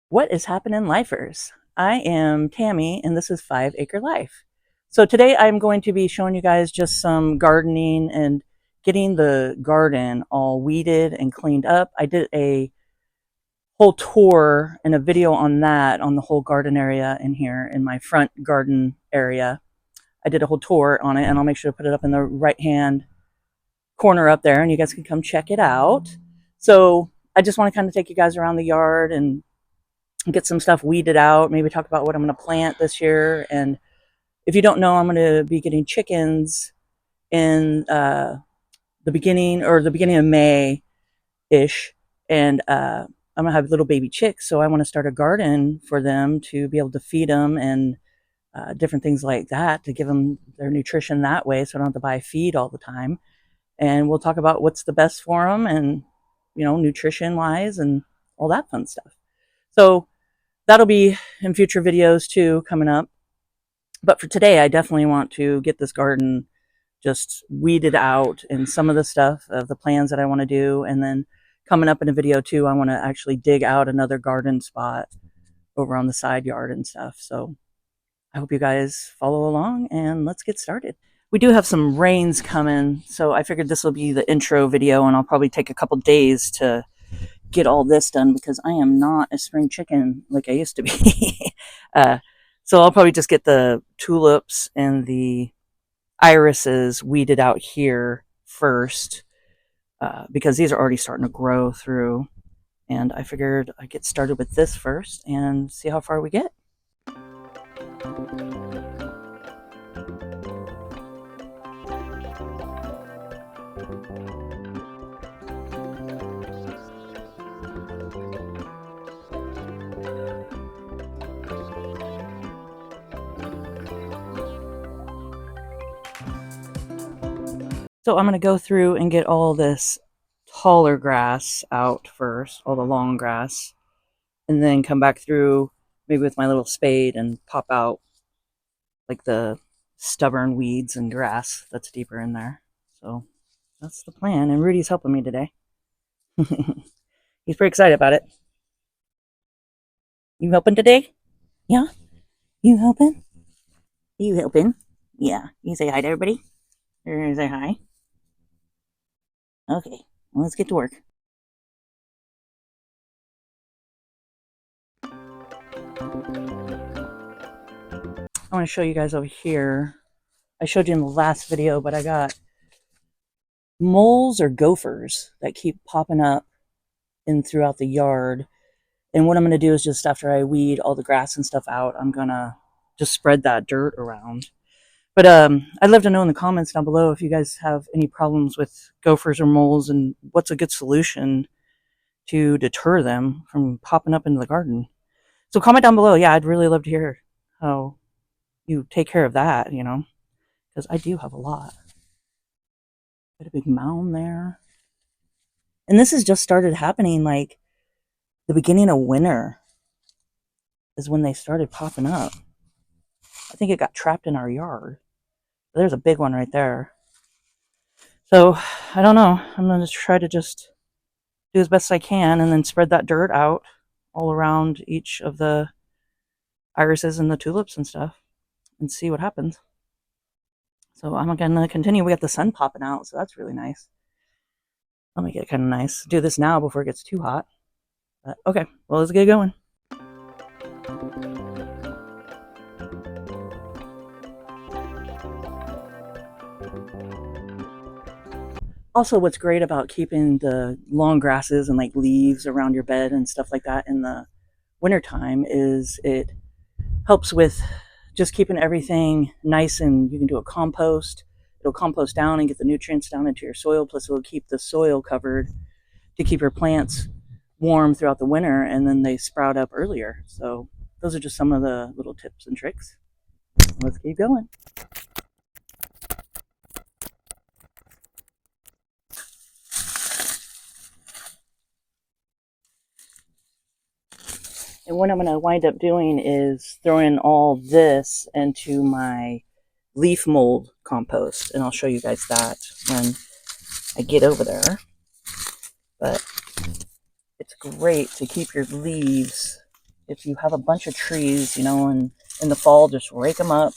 What is happening, lifers? I am Tammy, and this is 5 Acre Life. So today I'm going to be showing you guys just some gardening and getting the garden all weeded and cleaned up. I did a whole tour and a video on that, on the whole garden area in here in my front garden area. I did a whole tour on it, and I'll make sure to put it up in the right hand corner up there, and you guys can come check it out. So I just want to kind of take you guys around the yard and get some stuff weeded out, maybe talk about what I'm going to plant this year. And if you don't know, I'm going to be getting chickens in the beginning of May ish. And I'm going to have little baby chicks. So I want to start a garden for them to be able to feed them and different things like that to give them their nutrition that way. So I don't have to buy feed all the time. And we'll talk about what's the best for them and, nutrition wise and all that fun stuff. So that'll be in future videos too, coming up. But for today, I definitely want to get this garden just weeded out and some of the stuff of the plans that I want to do. And then coming up in a video too, I want to actually dig out another garden spot over on the side yard and stuff. So I hope you guys follow along and let's get started. We do have some rains coming, so I figured this will be the intro video, and I'll probably take a couple days to get all this done because I am not a spring chicken like I used to be. So I'll probably just get the tulips and the irises weeded out here first because these are already starting to grow through. And I figured I'd get started with this first and see how far we get. So I'm going to go through and get all this taller grass out first, all the long grass, and then come back through maybe with my little spade and pop out like the stubborn weeds and grass that's deeper in there. So that's the plan, and Rudy's helping me today. He's pretty excited about it. You helping today? Yeah? You helping? You helping? Yeah. You say hi to everybody? Or say hi? Okay, well, let's get to work. I want to show you guys over here. I showed you in the last video, but I got moles or gophers that keep popping up in throughout the yard. And what I'm going to do is just after I weed all the grass and stuff out, I'm going to just spread that dirt around. But I'd love to know in the comments down below if you guys have any problems with gophers or moles and what's a good solution to deter them from popping up into the garden. So comment down below. Yeah, I'd really love to hear how you take care of that, because I do have a lot. Got a big mound there. And this has just started happening like the beginning of winter is when they started popping up. I think it got trapped in our yard. There's a big one right there. So I don't know. I'm going to try to just do as best I can and then spread that dirt out all around each of the irises and the tulips and stuff and see what happens. So I'm going to continue. We got the sun popping out, so that's really nice. I'll make it kind of nice. Do this now before it gets too hot. But okay, well, let's get going. Also, what's great about keeping the long grasses and like leaves around your bed and stuff like that in the wintertime is it helps with just keeping everything nice, and you can do a compost. It'll compost down and get the nutrients down into your soil, plus it'll keep the soil covered to keep your plants warm throughout the winter, and then they sprout up earlier. So those are just some of the little tips and tricks. Let's keep going. And what I'm going to wind up doing is throwing all this into my leaf mold compost. And I'll show you guys that when I get over there. But it's great to keep your leaves if you have a bunch of trees, you know, and in the fall, just rake them up.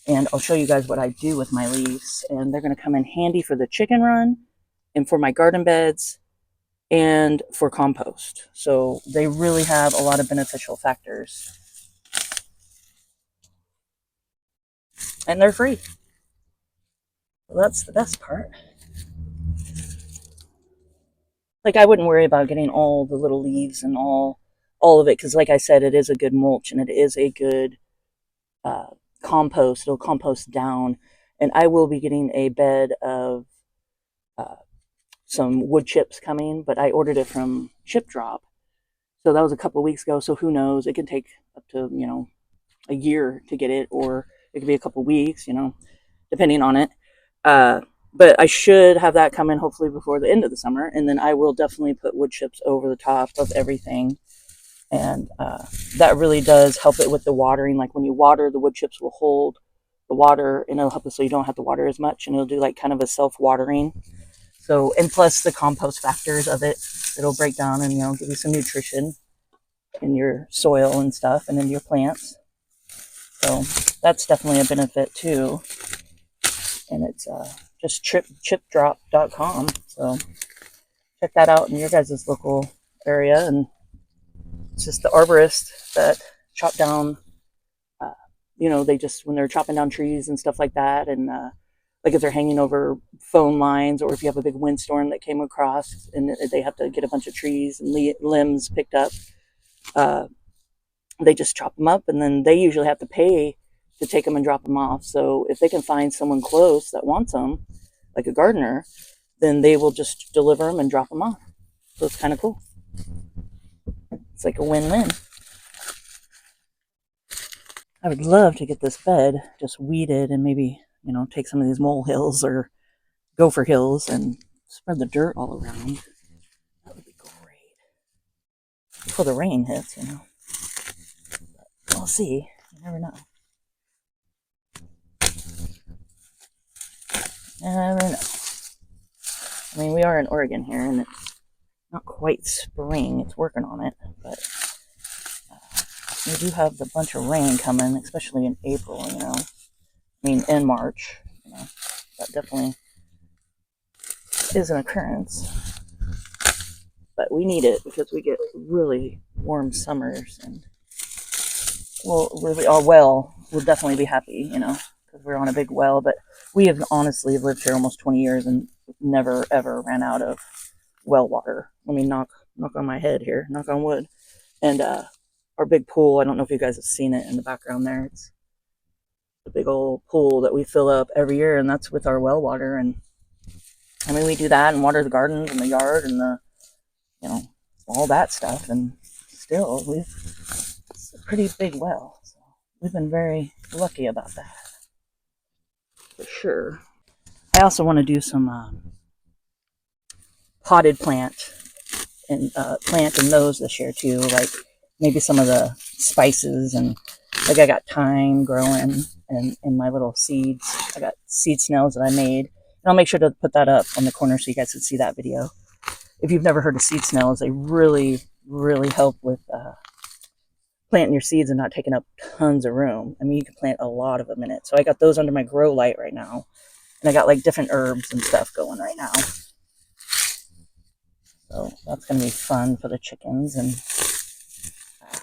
And I'll show you guys what I do with my leaves. And they're going to come in handy for the chicken run and for my garden beds and for compost. So they really have a lot of beneficial factors. And they're free. Well, that's the best part. Like, I wouldn't worry about getting all the little leaves and all of it, because like I said, it is a good mulch and it is a good uh, compost. It'll compost down. And I will be getting a bed of uh, some wood chips coming, but I ordered it from Chip Drop. So that was a couple of weeks ago. So who knows? It can take up to, you know, a year to get it, or it could be a couple of weeks, you know, depending on it. Uh, but I should have that coming hopefully before the end of the summer. And then I will definitely put wood chips over the top of everything. And that really does help it with the watering. Like when you water, the wood chips will hold the water and it'll help it so you don't have to water as much. And it'll do like kind of a self-watering. So, and plus the compost factors of it, it'll break down and, you know, give you some nutrition in your soil and stuff and in your plants. So that's definitely a benefit too. And it's just chipdrop.com. So check that out in your guys' local area. And it's just the arborists that chop down, you know, they just, when they're chopping down trees and stuff like that, and like if they're hanging over phone lines, or if you have a big windstorm that came across and they have to get a bunch of trees and limbs picked up, they just chop them up, and then they usually have to pay to take them and drop them off. So if they can find someone close that wants them, like a gardener, then they will just deliver them and drop them off. So it's kind of cool. It's like a win-win. I would love to get this bed just weeded and maybe, you know, take some of these molehills or gopher hills and spread the dirt all around. That would be great. Before the rain hits, you know. But we'll see. You never know. Never know. I mean, we are in Oregon here, and it's not quite spring. It's working on it, but we do have a bunch of rain coming, especially in April, you know. I mean, in March, you know. That definitely is an occurrence. But we need it because we get really warm summers, and our well will definitely be happy, you know, because we're on a big well. But we have honestly lived here almost 20 years and never ever ran out of well water. Let me knock on my head here, knock on wood. And our big pool, I don't know if you guys have seen it in the background there. It's the big old pool that we fill up every year, and that's with our well water. And I mean, we do that and water the gardens and the yard and the, you know, all that stuff. And still, it's a pretty big well. So we've been very lucky about that, for sure. I also want to do some potted plant and those this year too, like maybe some of the spices, and like I got thyme growing and in my little seeds. I got seed snails that I made, and I'll make sure to put that up on the corner so you guys can see that video. If you've never heard of seed snails, they really help with planting your seeds and not taking up tons of room. I mean, you can plant a lot of them in it. So I got those under my grow light right now, and I got like different herbs and stuff going right now. So that's going to be fun for the chickens, and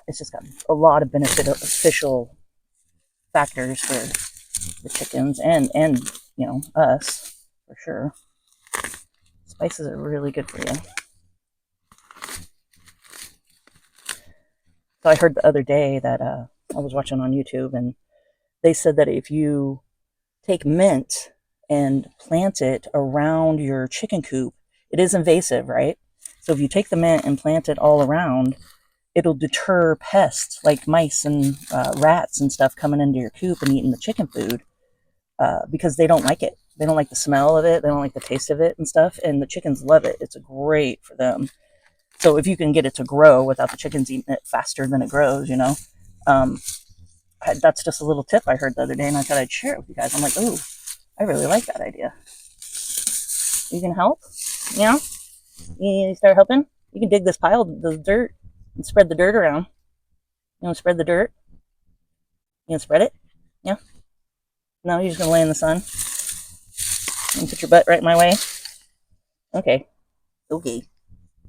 it's just got a lot of beneficial factors for the chickens and you know, us, for sure. Spices are really good for you. So I heard the other day that I was watching on YouTube, and they said that if you take mint and plant it around your chicken coop, it is invasive, right? So if you take the mint and plant it all around, it'll deter pests like mice and rats and stuff coming into your coop and eating the chicken food because they don't like it. They don't like the smell of it. They don't like the taste of it and stuff. And the chickens love it. It's great for them. So if you can get it to grow without the chickens eating it faster than it grows, you know, that's just a little tip I heard the other day, and I thought I'd share it with you guys. I'm like, oh, I really like that idea. You can help? You know? You start helping? You can dig this pile of the dirt and spread the dirt around. You want to spread the dirt? You want to spread it? Yeah? No, you're just going to lay in the sun? And put your butt right my way? Okay. Okay.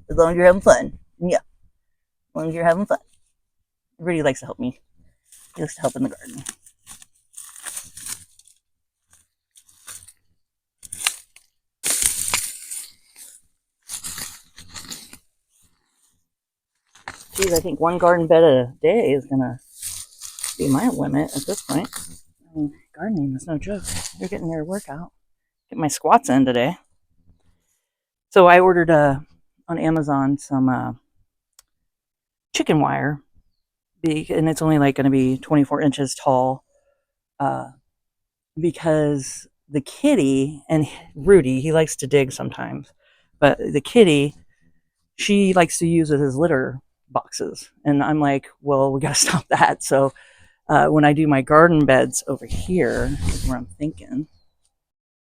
As long as you're having fun. Yeah. As long as you're having fun. Rudy likes to help me. He likes to help in the garden. Geez, I think one garden bed a day is going to be my limit at this point. I mean, gardening is no joke. You're getting your workout. Get my squats in today. So I ordered on Amazon some chicken wire, and it's only like going to be 24 inches tall, because the kitty and Rudy, he likes to dig sometimes, but the kitty, she likes to use it as litter boxes, and I'm like, well, we got to stop that. So when I do my garden beds over here is where I'm thinking.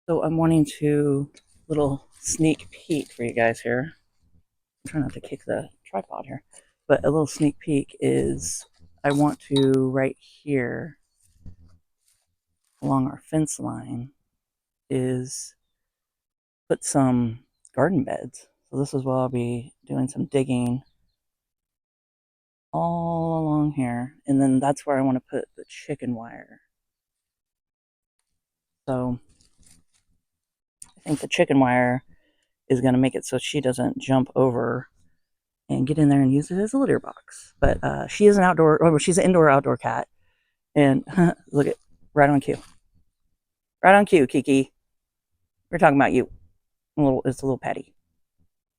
So I'm wanting to little sneak peek for you guys here. I'm trying not to kick the tripod here, but a little sneak peek is I want to right here along our fence line is put some garden beds. So this is where I'll be doing some digging all along here, and then that's where I want to put the chicken wire. So I think the chicken wire is going to make it so she doesn't jump over and get in there and use it as a litter box. But she is an outdoor, or she's an indoor-outdoor cat, and look at right on cue, right on cue, Kiki. We're talking about you. It's a little Patty.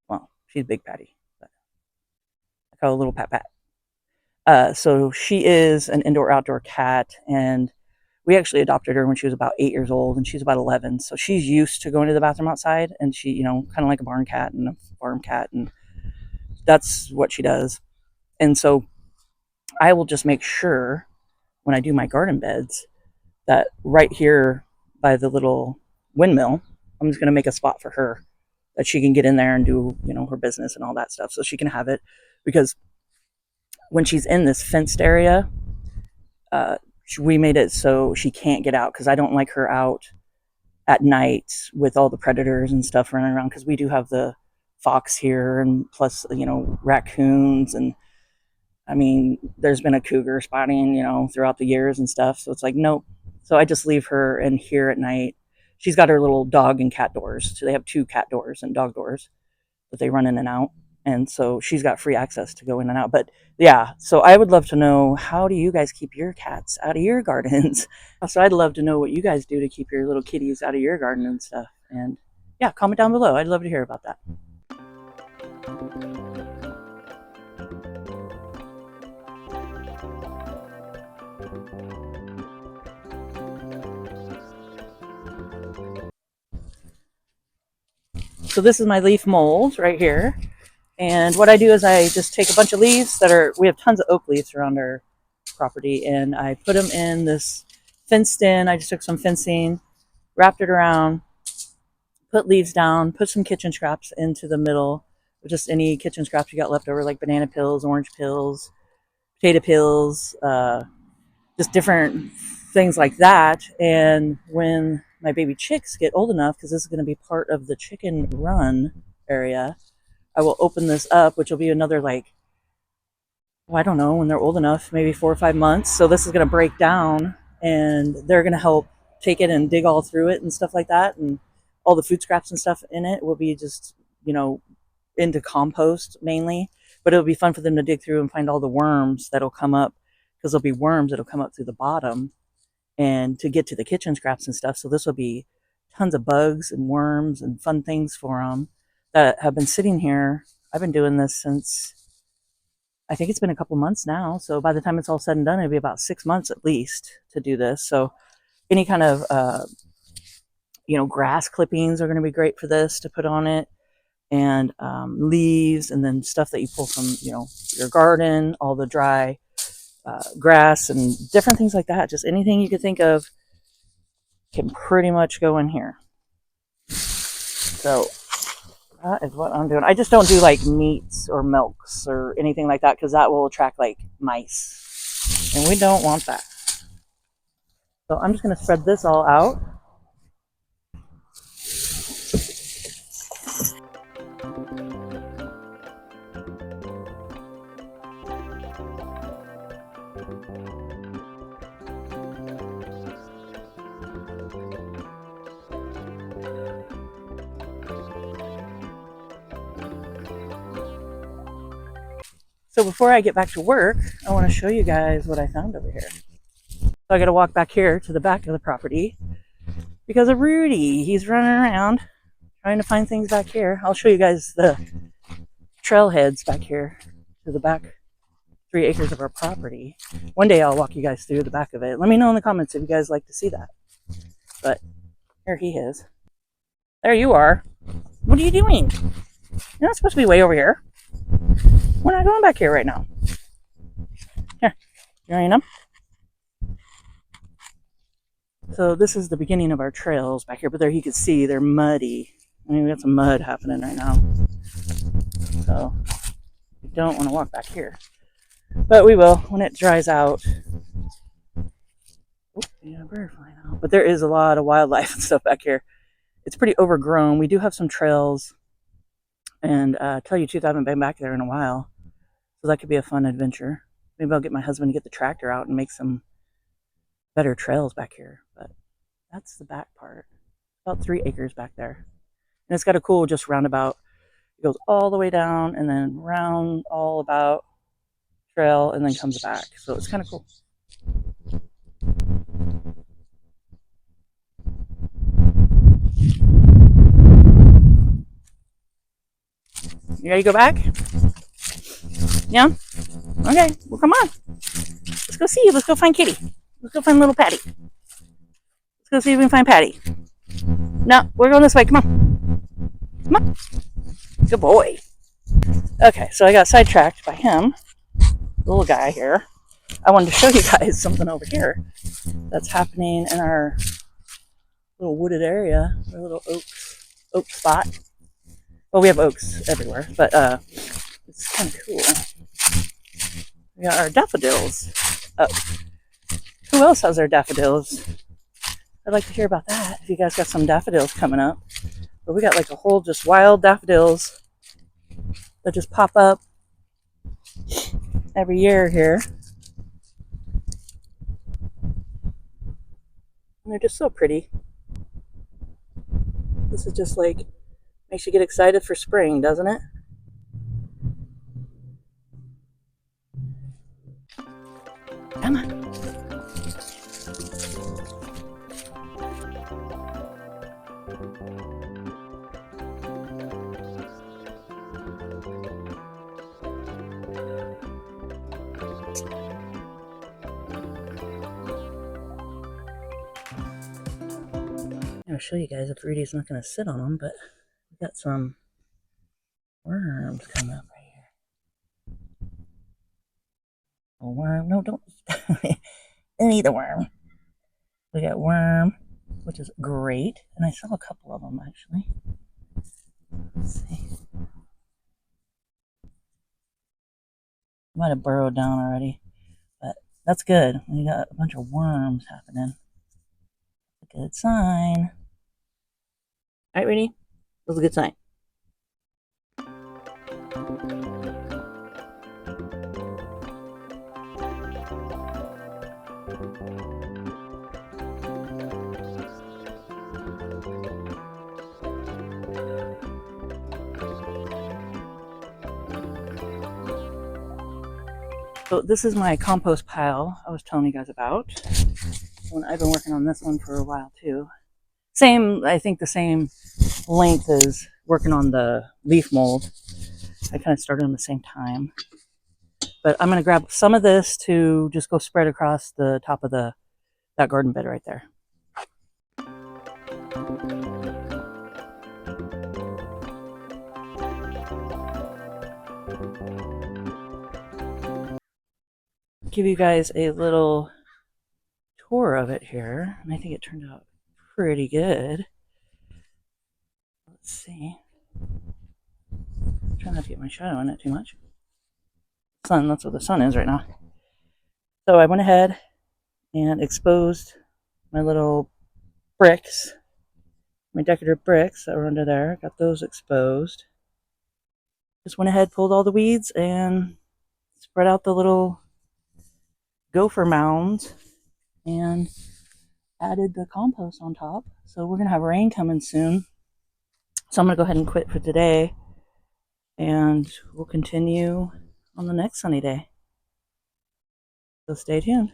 Well, she's big Patty, but I call her little Pat Pat. So she is an indoor-outdoor cat, and we actually adopted her when she was about 8 years old, and she's about 11. So she's used to going to the bathroom outside, and she, kind of like a barn cat and a farm cat, and that's what she does. And so I will just make sure when I do my garden beds that right here by the little windmill, I'm just going to make a spot for her that she can get in there and do, her business and all that stuff. So she can have it, because when she's in this fenced area, we made it so she can't get out, because I don't like her out at night with all the predators and stuff running around, because we do have the fox here, and plus, raccoons, and I mean, there's been a cougar spotting, throughout the years and stuff. So it's like, nope. So I just leave her in here at night. She's got her little dog and cat doors. So they have 2 cat doors and dog doors that they run in and out. And so she's got free access to go in and out. But yeah, so I would love to know, how do you guys keep your cats out of your gardens? So I'd love to know what you guys do to keep your little kitties out of your garden and stuff. And yeah, comment down below. I'd love to hear about that. So this is my leaf mold right here. And what I do is I just take a bunch of leaves we have tons of oak leaves around our property, and I put them in this fenced in. I just took some fencing, wrapped it around, put leaves down, put some kitchen scraps into the middle, just any kitchen scraps you got left over, like banana peels, orange peels, potato peels, just different things like that. And when my baby chicks get old enough, because this is going to be part of the chicken run area, I will open this up, which will be another, like, I don't know, when they're old enough, maybe 4 or 5 months. So this is going to break down, and they're going to help take it and dig all through it and stuff like that. And all the food scraps and stuff in it will be just, into compost mainly. But it'll be fun for them to dig through and find all the worms that'll come up, because there'll be worms that'll come up through the bottom and to get to the kitchen scraps and stuff. So this will be tons of bugs and worms and fun things for them that have been sitting here. I've been doing this since, I think it's been a couple months now. So by the time it's all said and done, it'll be about 6 months at least to do this. So any kind of, grass clippings are going to be great for this to put on it, and leaves, and then stuff that you pull from, your garden, all the dry grass and different things like that. Just anything you could think of can pretty much go in here. So that is what I'm doing. I just don't do like meats or milks or anything like that, because that will attract like mice. and we don't want that. So I'm just going to spread this all out. So before I get back to work, I want to show you guys what I found over here. So I got to walk back here to the back of the property because of Rudy. He's running around trying to find things back here. I'll show you guys the trailheads back here to the back 3 acres of our property. One day I'll walk you guys through the back of it. Let me know in the comments if you guys like to see that. But here he is. There you are. What are you doing? You're not supposed to be way over here. We're not going back here right now. Here, you ready now? So this is the beginning of our trails back here, but there you can see they're muddy. I mean, we got some mud happening right now. So we don't want to walk back here. But we will when it dries out. Oh, yeah, bird flying out. But there is a lot of wildlife and stuff back here. It's pretty overgrown. We do have some trails. And tell you the truth, I haven't been back there in a while. So that could be a fun adventure. Maybe I'll get my husband to get the tractor out and make some better trails back here. But that's the back part. About 3 acres back there. And it's got a cool just roundabout. It goes all the way down and then round all about trail and then comes back. So it's kind of cool. You ready to go back? Yeah? Okay, well come on. Let's go see. Let's go find Kitty. Let's go find little Patty. Let's go see if we can find Patty. No, we're going this way. Come on. Come on. Good boy. Okay, so I got sidetracked by him. Little guy here. I wanted to show you guys something over here that's happening in our little wooded area, our little oak spot. Well, we have oaks everywhere, but it's kind of cool. We got our daffodils up. Who else has their daffodils? I'd like to hear about that if you guys got some daffodils coming up. But we got like a whole just wild daffodils that just pop up every year here. And they're just so pretty. This is just like, makes you get excited for spring, doesn't it? Come on. I'm going to show you guys if Rudy's not going to sit on them, but we got some worms coming up right here. A worm. No, don't eat the worm. We got worm, which is great. And I saw a couple of them actually. Let's see. Might have burrowed down already, but that's good. We got a bunch of worms happening. A good sign. All right, Rudy? That was a good sign. So this is my compost pile I was telling you guys about. I've been working on this one for a while too. I think the same length as working on the leaf mold. I kind of started on the same time. But I'm going to grab some of this to just go spread across the top of that garden bed right there. Give you guys a little tour of it here, and I think it turned out pretty good. Let's see. Try not to get my shadow in it too much. Sun, that's what the sun is right now. So I went ahead and exposed my little bricks, my decorative bricks that were under there. Got those exposed. Just went ahead, pulled all the weeds, and spread out the little gopher mounds and added the compost on top. So we're going to have rain coming soon. So I'm going to go ahead and quit for today, and we'll continue on the next sunny day. So stay tuned.